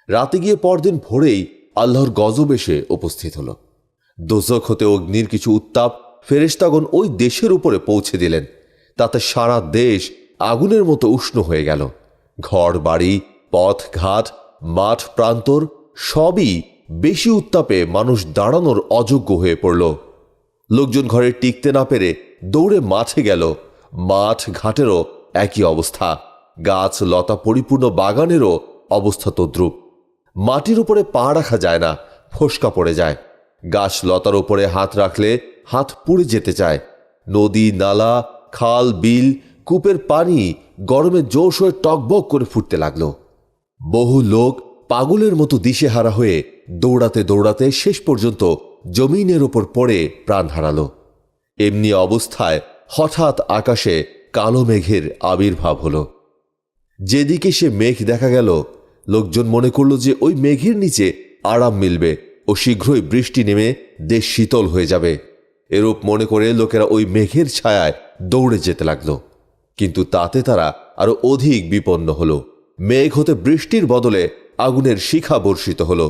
রাতে গিয়ে পরদিন ভোরেই আল্লাহর গজব এসে উপস্থিত হল। দোজখ হতে অগ্নির কিছু উত্তাপ ফেরেশতাগণ ওই দেশের উপরে পৌঁছে দিলেন। তাতে সারা দেশ আগুনের মতো উষ্ণ হয়ে গেল। ঘর বাড়ি, পথ ঘাট, মাঠ প্রান্তর সবই বেশি উত্তাপে মানুষ দাঁড়ানোর অযোগ্য হয়ে পড়ল। লোকজন ঘরে টিকতে না পেরে দৌড়ে মাঠে গেল। মাঠ ঘাটেরও একই অবস্থা। গাছ লতা পরিপূর্ণ বাগানেরও অবস্থা তদ্রূপ। মাটির উপরে পা রাখা যায় না, ফোসকা পড়ে যায়। গাছ লতার উপরে হাত রাখলে হাত পুড়ে যেতে চায়। নদী নালা, খাল বিল, কূপের পানি গরমে জোশ হয়ে টকবক করে ফুটতে লাগল। বহু লোক পাগলের মতো দিশেহারা হয়ে দৌড়াতে দৌড়াতে শেষ পর্যন্ত জমিনের ওপর পড়ে প্রাণ হারাল। এমনি অবস্থায় হঠাৎ আকাশে কালো মেঘের আবির্ভাব হল। যেদিকে সে মেঘ দেখা গেল, লোকজন মনে করল যে ওই মেঘের নিচে আরাম মিলবে ও শীঘ্রই বৃষ্টি নেমে দেশ শীতল হয়ে যাবে। এরূপ মনে করে লোকেরা ওই মেঘের ছায়ায় দৌড়ে যেতে লাগল। কিন্তু তাতে তারা আরো অধিক বিপন্ন হল। মেঘ হতে বৃষ্টির বদলে আগুনের শিখা বর্ষিত হল।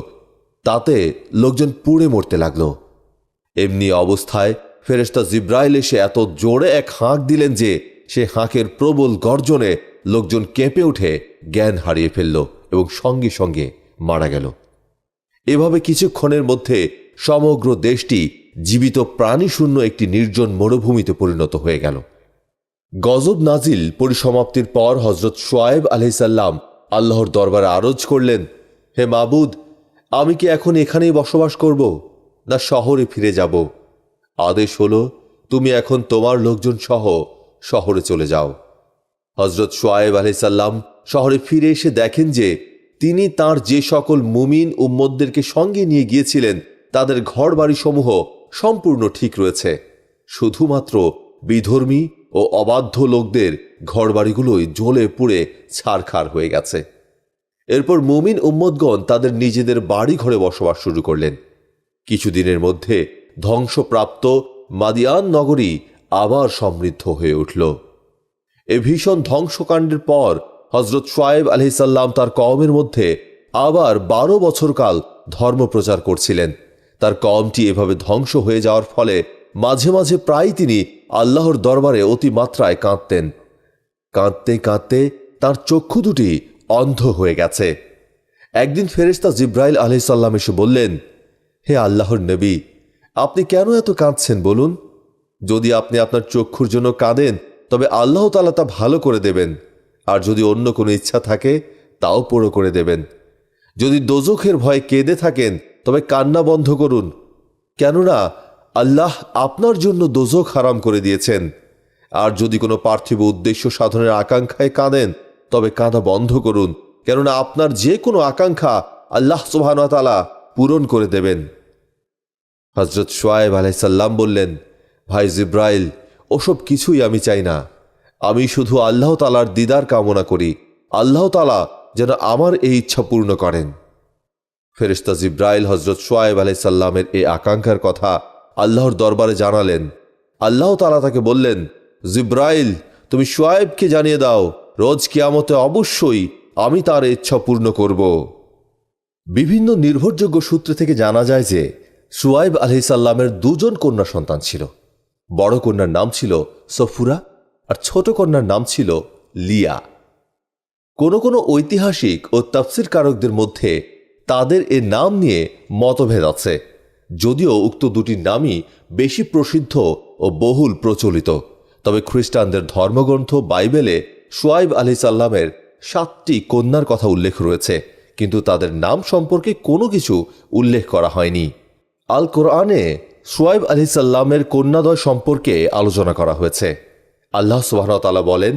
তাতে লোকজন পুড়ে মরতে লাগল। এমনি অবস্থায় ফেরেশতা জিব্রাইল এসে এত জোরে এক হাঁক দিলেন যে সে হাঁকের প্রবল গর্জনে লোকজন কেঁপে উঠে জ্ঞান হারিয়ে ফেলল এবং সঙ্গে সঙ্গে মারা গেল। এভাবে কিছুক্ষণের মধ্যে সমগ্র দেশটি জীবিত প্রাণীশূন্য একটি নির্জন মরুভূমিতে পরিণত হয়ে গেল। গজব নাজিল পরিসমাপ্তির পর হজরত শোয়েব আলাইহিসসালাম আল্লাহর দরবারে আরজ করলেন, হে মাবুদ, আমি কি এখন এখানেই বসবাস করব না শহরে ফিরে যাব? আদেশ হলো, তুমি এখন তোমার লোকজন সহ শহরে চলে যাও। হজরত শোয়েব আলাইহিসসালাম শহরে ফিরে এসে দেখেন যে তিনি তার যে সকল মুমিন উম্মতদেরকে সঙ্গে নিয়ে গিয়েছিলেন তাদের ঘর বাড়িসমূহ সম্পূর্ণ ঠিক রয়েছে। শুধুমাত্র বিধর্মী ও অবাধ্য লোকদের ঘরবাড়িগুলোই জ্বলে পুড়ে ছারখার হয়ে গেছে। এরপর মুমিন উম্মতগণ তাদের নিজেদের বাড়ি ঘরে বসবাস শুরু করলেন। কিছুদিনের মধ্যে ধ্বংসপ্রাপ্ত মাদিয়ান নগরী আবার সমৃদ্ধ হয়ে উঠল। এ ভীষণ ধ্বংসকাণ্ডের পর হজরত শোয়েব আলাইহিসসালাম তার কওমের মধ্যে আবার 12 বছরকাল ধর্ম প্রচার করছিলেন। তার কওমটি এভাবে ধ্বংস হয়ে যাওয়ার ফলে মাঝে মাঝে প্রায় তিনি আল্লাহর দরবারে অতিমাত্রায় কাঁদতেন। কাঁদতে কাঁদতে তার চক্ষু দুটি অন্ধ হয়ে গেছে। একদিন ফেরেশতা জিব্রাইল আলাইহিসসালাম এসে বললেন, হে আল্লাহর নবী, আপনি কেন এত কাঁদছেন বলুন? যদি আপনি আপনার চক্ষুর জন্য কাঁদেন তবে আল্লাহ তাআলা তা ভালো করে দেবেন, আর যদি অন্য কোনো ইচ্ছা থাকে তাও পুরো করে দেবেন। যদি দোজখের ভয়ে কেঁদে থাকেন তবে কান্না বন্ধ করুন, কেননা আল্লাহ আপনার জন্য দোজখ হারাম করে দিয়েছেন। আর যদি কোনো পার্থিব উদ্দেশ্য সাধনের আকাঙ্ক্ষায় কাঁদেন তবে কাঁদা বন্ধ করুন, কেননা আপনার যে কোনো আকাঙ্ক্ষা আল্লাহ সুবহানাহু ওয়া তাআলা পূরণ করে দেবেন। হজরত শোয়েব আলাইহিসসালাম বললেন, ভাই জিব্রাইল, ওসব কিছুই আমি চাই না। আমি শুধু আল্লাহ তাআলার দিদার কামনা করি। আল্লাহ তাআলা যেন আমার এই ইচ্ছা পূর্ণ করেন। ফেরেশতা জিব্রাইল হজরত শোয়েব আলাইহিসসালামের এই আকাঙ্ক্ষার কথা আল্লাহর দরবারে জানালেন। আল্লাহ তাআলা তাকে বললেন, জিব্রাইল, তুমি শোয়েবকে জানিয়ে দাও, রোজ কিয়ামতে অবশ্যই আমি তার ইচ্ছা পূর্ণ করব। বিভিন্ন নির্ভরযোগ্য সূত্র থেকে জানা যায় যে শোয়েব আলাইহিসসালামের 2 জন কন্যা সন্তান ছিল। বড় কন্যার নাম ছিল সফুরা আর ছোট কন্যার নাম ছিল লিয়া। কোনো কোনো ঐতিহাসিক ও তাফসীরকারকদের মধ্যে তাদের এ নাম নিয়ে মতভেদ আছে, যদিও উক্ত দুটির নামই বেশি প্রসিদ্ধ ও বহুল প্রচলিত। তবে খ্রিস্টানদের ধর্মগ্রন্থ বাইবেলে শোয়েব আলাইহিসসালামের 7টি কন্যার কথা উল্লেখ রয়েছে, কিন্তু তাদের নাম সম্পর্কে কোনো কিছু উল্লেখ করা হয়নি। আল কোরআনে শোয়েব আলাইহিসসালামের কন্যাদ্বয় সম্পর্কে আলোচনা করা হয়েছে। আল্লাহ সুবহানাহু ওয়া তাআলা বলেন,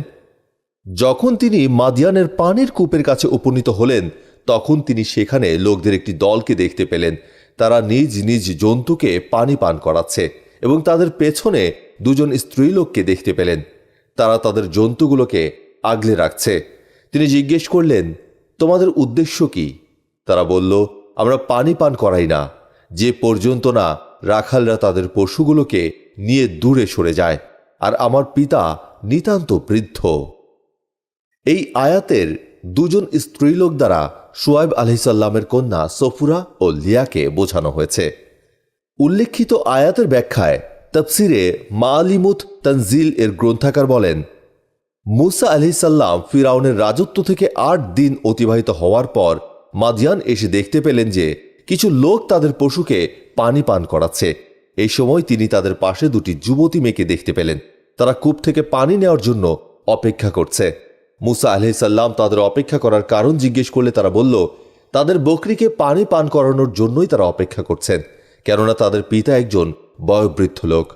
যখন তিনি মাদিয়ানের পানির কূপের কাছে উপনীত হলেন তখন তিনি সেখানে লোকদের একটি দলকে দেখতে পেলেন। তারা নিজ নিজ জন্তুকে পানি পান করাচ্ছে এবং তাদের পেছনে দুজন স্ত্রীলোককে দেখতে পেলেন। তারা তাদের জন্তুগুলোকে আগলে রাখছে। তিনি জিজ্ঞেস করলেন, তোমাদের উদ্দেশ্য কি? তারা বলল, আমরা পানি পান করাই না, যে পর্যন্ত না রাখালরা তাদের পশুগুলোকে নিয়ে দূরে সরে যায়, আর আমার পিতা নিতান্ত বৃদ্ধ। এই আয়াতের দুজন স্ত্রীলোক দ্বারা শুআয়ব আলাইহিসসালামের কন্যা সফুরা ও লিয়াকে বোঝানো হয়েছে। উল্লেখিত আয়াতের ব্যাখ্যায় তাফসিরে মাআলিমুত তানজিল এর গ্রন্থাকার বলেন, মুসা আলাইহিসসালাম ফিরাউনের রাজত্ব থেকে 8 দিন অতিবাহিত হওয়ার পর মাদিয়ান এসে দেখতে পেলেন যে কিছু লোক তাদের পশুকে পানি পান করাচ্ছে। এই সময় তিনি তাদের পাশে দুটি যুবতী মেয়েকে দেখতে পেলেন। তারা কূপ থেকে পানি নেওয়ার জন্য অপেক্ষা করছে। মুসা আলাইহিসসালাম তাদের অপেক্ষা করার কারণ জিজ্ঞেস করলে তারা বলল, তাদের বকরিকে পানি পান করানোর জন্যই তারা অপেক্ষা করছেন, কেননা তাদের পিতা একজন বয়োবৃদ্ধ লোক।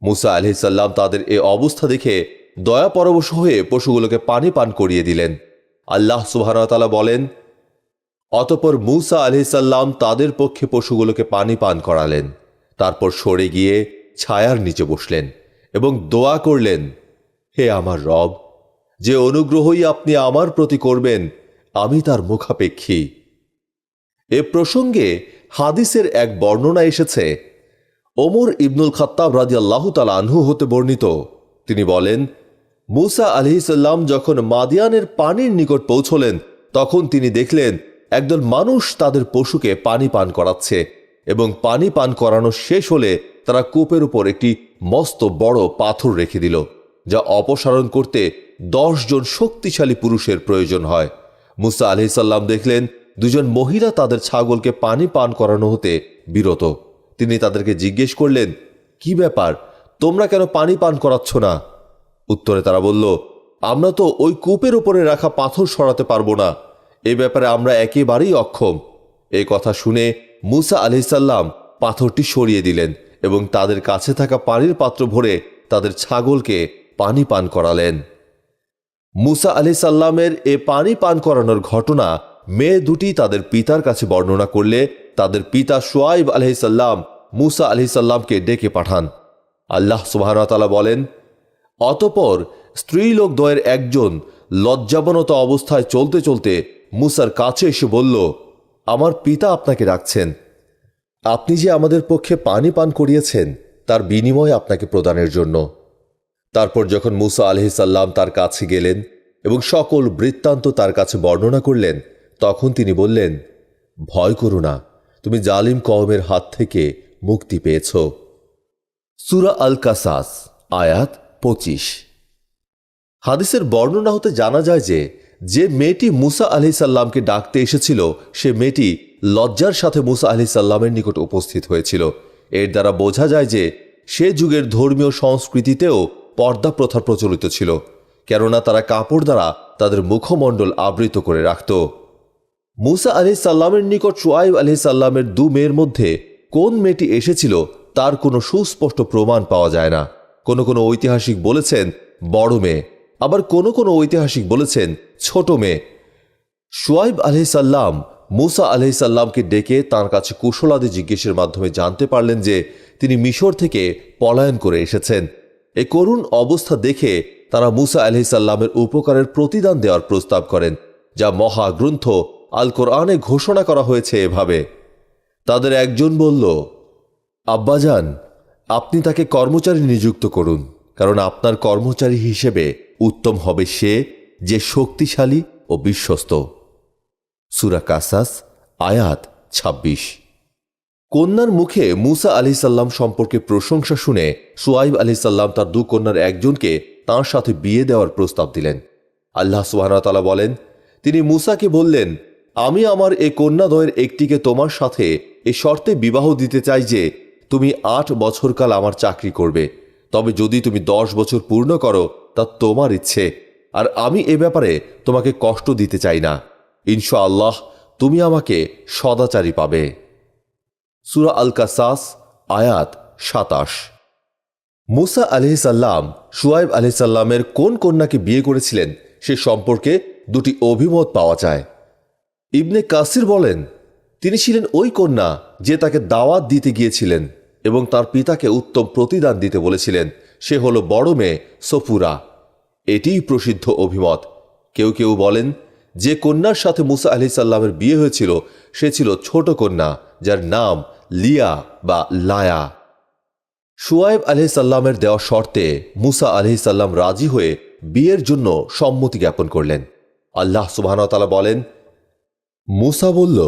মুসা আলাইহিসসালাম তাদের এ অবস্থা দেখে দয়া পরবশ হয়ে পশুগুলোকে পানি পান করিয়ে দিলেন। আল্লাহ সুবহানাহু ওয়া তাআলা বলেন, অতঃপর মুসা আলাইহিসসালাম তাদের পক্ষে পশুগুলোকে পানি পান করালেন। তারপর সরে গিয়ে ছায়ার নিচে বসলেন এবং দোয়া করলেন, হে আমার রব, যে অনুগ্রহই আপনি আমার প্রতি করবেন আমি তার মুখাপেক্ষী। এ প্রসঙ্গে হাদিসের এক বর্ণনা এসেছে। ওমর ইবনুল খাত্তাব রাদিয়াল্লাহু তাআলা আনহু হতে বর্ণিত, তিনি বলেন, মুসা আলাইহিসসালাম যখন মাদিয়ানের পানির নিকট পৌঁছলেন তখন তিনি দেখলেন একদল মানুষ তাদের পশুকে পানি পান করাচ্ছে, এবং পানি পান করানো শেষ হলে তারা কূপের উপর একটি মস্ত বড় পাথর রেখে দিল, যা অপসারণ করতে 10 জন শক্তিশালী পুরুষের প্রয়োজন হয়। মুসা আলাইহিসসালাম দেখলেন দুজন মহিলা তাদের ছাগলকে পানি পান করানো হতে বিরত। তিনি তাদেরকে জিজ্ঞেস করলেন, কি ব্যাপার, তোমরা কেন পানি পান করাচ্ছ না? উত্তরে তারা বলল, আমরা তো ওই কূপের উপরে রাখা পাথর সরাতে পারবো না, এ ব্যাপারে আমরা একেবারেই অক্ষম। এই কথা শুনে মুসা আলাইহিসসালাম পাথরটি সরিয়ে দিলেন এবং তাদের কাছে থাকা পানির পাত্র ভরে তাদের ছাগলকে পানি পান করালেন। মুসা আলাইহিসসালামের এ পানি পান করানোর ঘটনা মেয়ে দুটি তাদের পিতার কাছে বর্ণনা করলে তাদের পিতা শুআয়ব আলাইহিসসালাম মুসা আলাইহিসসালামকে ডেকে পাঠান। আল্লাহ সুবহানাহু ওয়া তাআলা বলেন, অতঃপর স্ত্রীলোক দ্বয়ের একজন লজ্জাবনত অবস্থায় চলতে চলতে মুসার কাছে এসে বলল, আমার পিতা আপনাকে ডাকছেন। আপনি যে আমাদের পক্ষে পানি পান করিয়েছেন তার বিনিময় আপনাকে প্রদানের জন্য। তারপর যখন মুসা আলাইহিসসালাম তার কাছে গেলেন এবং সকল বৃত্তান্ত তার কাছে বর্ণনা করলেন, তখন তিনি বললেন, ভয় করো না, তুমি জালিম কওমের হাত থেকে মুক্তি পেয়েছ। সূরা আল কাসাস আয়াত 25। হাদিসের বর্ণনা হতে জানা যায় যে মেয়েটি মুসা আলাইহিসসালামকে ডাকতে এসেছিল সে মেয়েটি লজ্জার সাথে মুসা আলাইহিসসালামের নিকট উপস্থিত হয়েছিল। এর দ্বারা বোঝা যায় যে সে যুগের ধর্মীয় সংস্কৃতিতেও পর্দা প্রথা প্রচলিত ছিল, কেননা তারা কাপড় দ্বারা তাদের মুখমণ্ডল আবৃত করে রাখত। মুসা আলাইহিসসালামের নিকট শুআয়ব আলাইহিসসালামের 2 মেয়ের মধ্যে কোন মেয়েটি এসেছিল তার কোনো সুস্পষ্ট প্রমাণ পাওয়া যায় না। কোনো কোনো ঐতিহাসিক বলেছেন বড় মেয়ে, আবার কোনো কোনো ঐতিহাসিক বলেছেন ছোট মেয়ে। শুআয়ব আলাইহিসসালাম মুসা আলাইহিসসালামকে ডেকে তাঁর কাছে কুশলাদি জিজ্ঞেসের মাধ্যমে জানতে পারলেন যে তিনি মিশর থেকে পলায়ন করে এসেছেন। এই করুণ অবস্থা দেখে তারা মুসা আলাইহিসসালামের উপকারের প্রতিদান দেওয়ার প্রস্তাব করেন, যা মহাগ্রন্থ আল কোরআনে ঘোষণা করা হয়েছে এভাবে। তাদের একজন বলল, আব্বাজান, আপনি তাকে কর্মচারী নিযুক্ত করুন, কারণ আপনার কর্মচারী হিসেবে উত্তম হবে সে যে শক্তিশালী ও বিশ্বস্ত। সূরা কাসাস আয়াত 26। কন্যার মুখে মুসা আলাইহিসসালাম সম্পর্কে প্রশংসা শুনে শুআয়ব আলাইহিসসালাম তার 2 কন্যার একজনকে তাঁর সাথে বিয়ে দেওয়ার প্রস্তাব দিলেন। আল্লাহ সুবহানাহু ওয়া তাআলা বলেন, তিনি মুসাকে বললেন, আমি আমার এ কন্যাদ্বয়ের একটিকে তোমার সাথে এ শর্তে বিবাহ দিতে চাই যে তুমি 8 বছরকাল আমার চাকরি করবে, তবে যদি তুমি 10 বছর পূর্ণ করো তা তোমার ইচ্ছে, আর আমি এ ব্যাপারে তোমাকে কষ্ট দিতে চাই না। ইনশাআল্লাহ তুমি আমাকে সদাচারী পাবে। সূরা আল কাসাস আয়াত 27। মুসা আলাইহিসসালাম শুআয়ব আলাইহিসসালামের কোন কন্যাকে বিয়ে করেছিলেন সে সম্পর্কে 2টি অভিমত পাওয়া যায়। ইবনে কাসির বলেন, তিনি ছিলেন ওই কন্যা যে তাকে দাওয়াত দিতে গিয়েছিলেন এবং তার পিতাকে উত্তম প্রতিদান দিতে বলেছিলেন, সে হলো বড় মেয়ে সফুরা। এটিই প্রসিদ্ধ অভিমত। কেউ কেউ বলেন যে কন্যার সাথে মুসা আলাইহিসসালামের বিয়ে হয়েছিল সে ছিল ছোট কন্যা, যার নাম লিয়া বা লায়া। শুআয়ব আলাইহিসসালামের দেওয়া শর্তে মুসা আলাইহিসসালাম রাজি হয়ে বিয়ের জন্য সম্মতি জ্ঞাপন করলেন। আল্লাহ সুবহানাহু ওয়া তাআলা বলেন, মুসা বলল,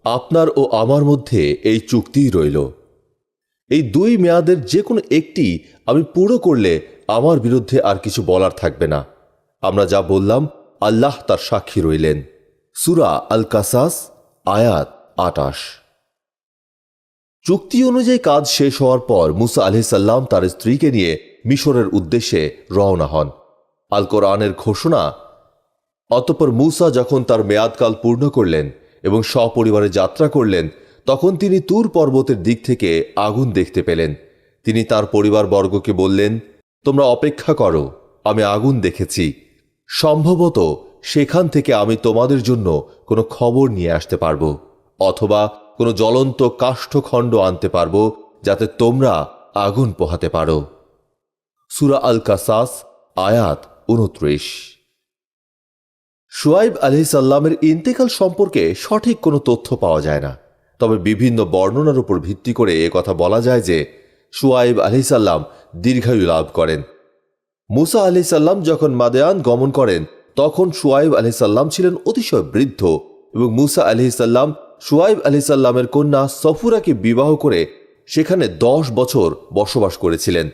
আপনার ও আমার মধ্যে এই চুক্তিই রইল। এই দুই মেয়াদের যে কোনো একটি আমি পুরো করলে আমার বিরুদ্ধে আর কিছু বলার থাকবে না। আমরা যা বললাম আল্লাহ তার সাক্ষী রইলেন। সূরা আল কাসাস আয়াত ২৮। চুক্তি অনুযায়ী কাজ শেষ হওয়ার পর মুসা আলাইহিসসালাম তার স্ত্রীকে নিয়ে মিশরের উদ্দেশ্যে রওনা হন। আল কোরআনের ঘোষণা, অতঃপর মুসা যখন তার মেয়াদকাল পূর্ণ করলেন এবং সপরিবারে যাত্রা করলেন, তখন তিনি তুর পর্বতের দিক থেকে আগুন দেখতে পেলেন। তিনি তার পরিবারবর্গকে বললেন, তোমরা অপেক্ষা করো, আমি আগুন দেখেছি। সম্ভবত সেখান থেকে আমি তোমাদের জন্য কোনো খবর নিয়ে আসতে পারব, অথবা কোনো জ্বলন্ত কাষ্ঠখণ্ড আনতে পারব যাতে তোমরা আগুন পোহাতে পারো। সূরা আল কাসাস আয়াত ২৯। শুআয়ব আলাইহিসসালামের ইন্তেকাল সম্পর্কে সঠিক কোনো তথ্য পাওয়া যায় না। তবে বিভিন্ন বর্ণনার উপর ভিত্তি করে কথা বলা যায় যে শুআয়ব আলাইহিসসালাম দীর্ঘায়ু লাভ করেন। মুসা আলাইহিসসালাম যখন মাদিয়ান গমন করেন তখন শুআয়ব আলাইহিসসালাম ছিলেন অতিশয় বৃদ্ধ এবং মুসা আলাইহিসসালাম শুআয়ব আলাইহিসসালামের কন্যা সফুরাকে বিবাহ করে সেখানে ১০ বছর বসবাস করেছিলেন।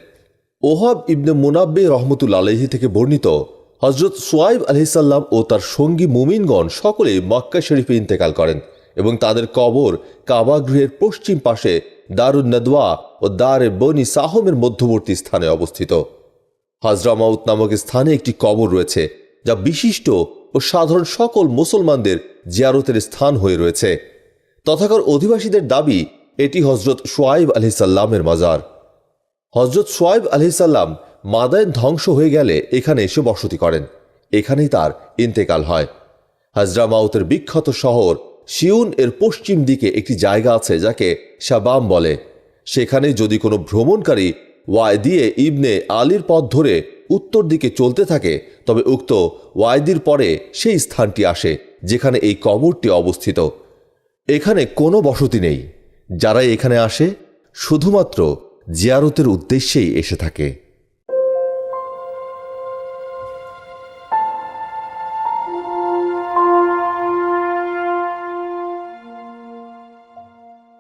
ওহাব ইবনে মুনাব্বি রহমতুল্লাহ আলাইহি থেকে বর্ণিত, হযরত শুআয়ব আলাইহিসসালাম ও তার সঙ্গী মুমিনগণ সকলেই মক্কা শরীফে ইন্তেকাল করেন এবং তাদের কবর কাবা গৃহের পশ্চিম পাশে দারুন নদওয়া ও দারে বনি সাহমের মধ্যবর্তী স্থানে অবস্থিত। হাজরামাউত নামক স্থানে একটি কবর রয়েছে যা বিশিষ্ট ও সাধারণ সকল মুসলমানদের জিয়ারতের স্থান হয়ে রয়েছে। তথাকার অধিবাসীদের দাবি এটি হযরত শুআয়ব আলাইহিসসালামের মাজার। হযরত শুআয়ব আলাইহিসসালাম মাদায়েন ধ্বংস হয়ে গেলে এখানে এসে বসতি করেন। এখানেই তার ইন্তেকাল হয়। হাজরামাউতের বিখ্যাত শহর শিউন এর পশ্চিম দিকে একটি জায়গা আছে যাকে শাবাম বলে। সেখানে যদি কোনো ভ্রমণকারী ওয়াইদিয়ে ইবনে আলীর পথ ধরে উত্তর দিকে চলতে থাকে তবে উক্ত ওয়াইদির পরে সেই স্থানটি আসে যেখানে এই কবরটি অবস্থিত। এখানে কোনো বসতি নেই। যারা এখানে আসে শুধুমাত্র জিয়ারতের উদ্দেশ্যেই এসে থাকে।